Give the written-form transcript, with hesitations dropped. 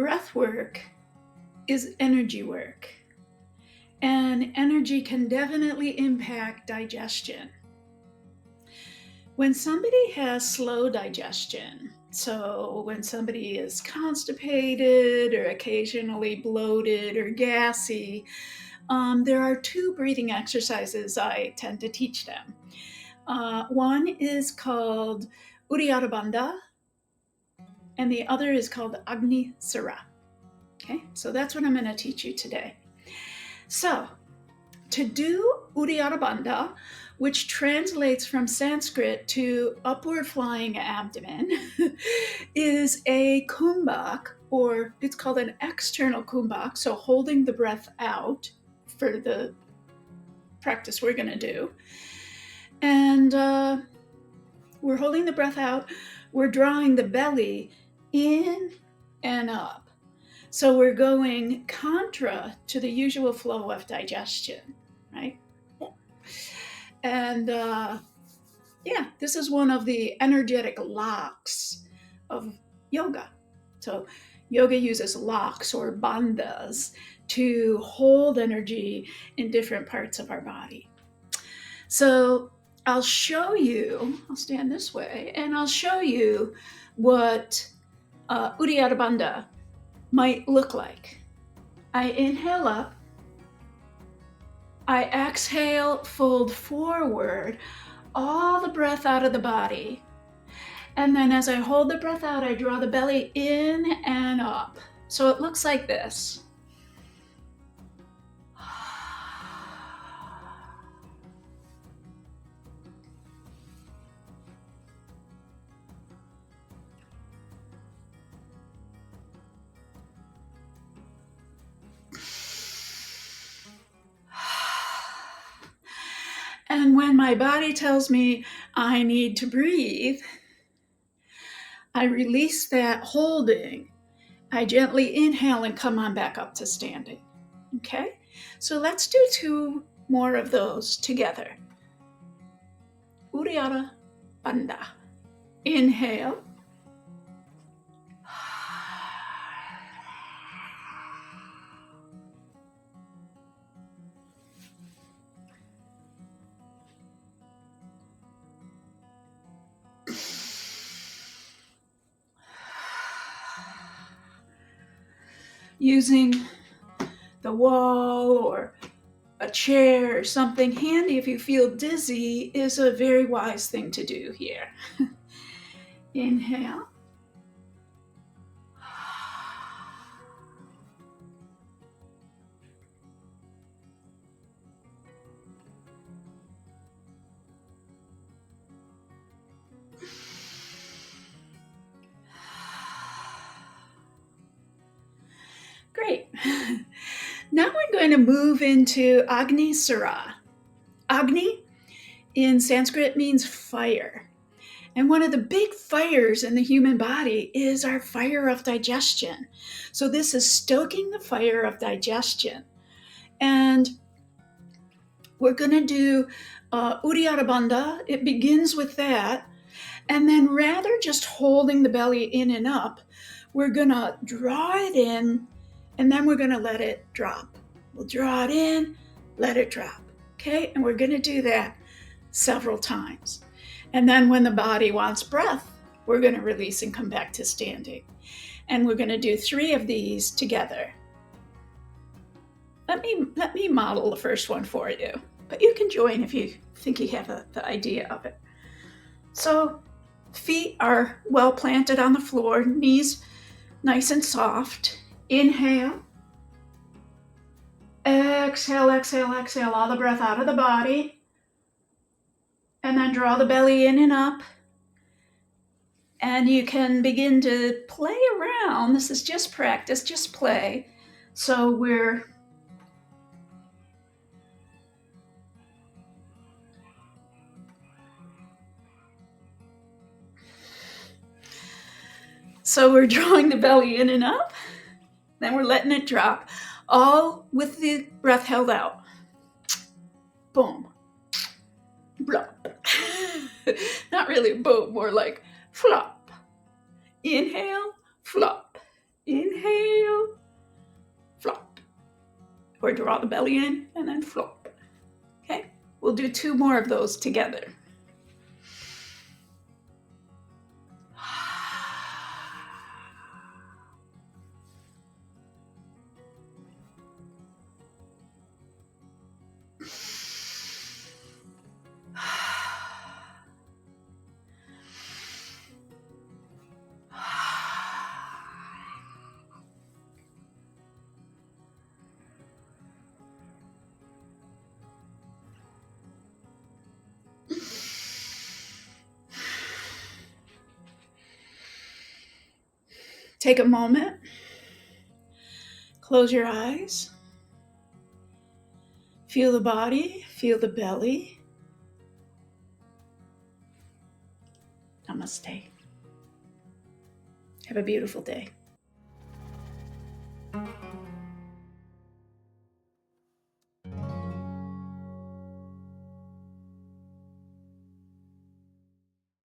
breath work is energy work. And energy can definitely impact digestion. When somebody has slow digestion, so when somebody is constipated or occasionally bloated or gassy, there are two breathing exercises I tend to teach them. One is called Uddhiyana Bandha, and the other is called Agni, Sara. Okay, so that's what I'm going to teach you today. So, to do Uddhiyana Bandha, which translates from Sanskrit to upward flying abdomen, is a kumbhak, or it's called an external kumbhak, so holding the breath out for the practice we're going to do. And we're holding the breath out, we're drawing the belly in and up. So we're going contra to the usual flow of digestion, right? And this is one of the energetic locks of yoga. So yoga uses locks or bandhas to hold energy in different parts of our body. So I'll show you, I'll stand this way, and I'll show you what Uddiyana Bandha might look like. I inhale up, I exhale, fold forward, all the breath out of the body. And then as I hold the breath out, I draw the belly in and up. So it looks like this. And when my body tells me I need to breathe, I release that holding. I gently inhale and come on back up to standing. Okay? So let's do two more of those together. Uddiyana Bandha. Inhale. Using the wall or a chair or something handy if you feel dizzy is a very wise thing to do here. Inhale. Great. Now we're going to move into Agni Sara. Agni in Sanskrit means fire. And one of the big fires in the human body is our fire of digestion. So this is stoking the fire of digestion. And we're going to do Uddiyana Bandha. It begins with that. And then rather just holding the belly in and up, we're going to draw it in, and then we're going to let it drop. We'll draw it in, let it drop. Okay? And we're going to do that several times. And then when the body wants breath, we're going to release and come back to standing. And we're going to do 3 of these together. Let me model the first one for you, but you can join if you think you have the idea of it. So feet are well planted on the floor, knees nice and soft. Inhale. Exhale, exhale, exhale all the breath out of the body. And then draw the belly in and up. And you can begin to play around. This is just practice, just play. So we're drawing the belly in and up. Then we're letting it drop, all with the breath held out. Boom. Blop. Not really boom, more like flop. Inhale, flop. Inhale, flop. Or draw the belly in and then flop. Okay, we'll do 2 more of those together. Take a moment, close your eyes, feel the body, feel the belly. Namaste. Have a beautiful day.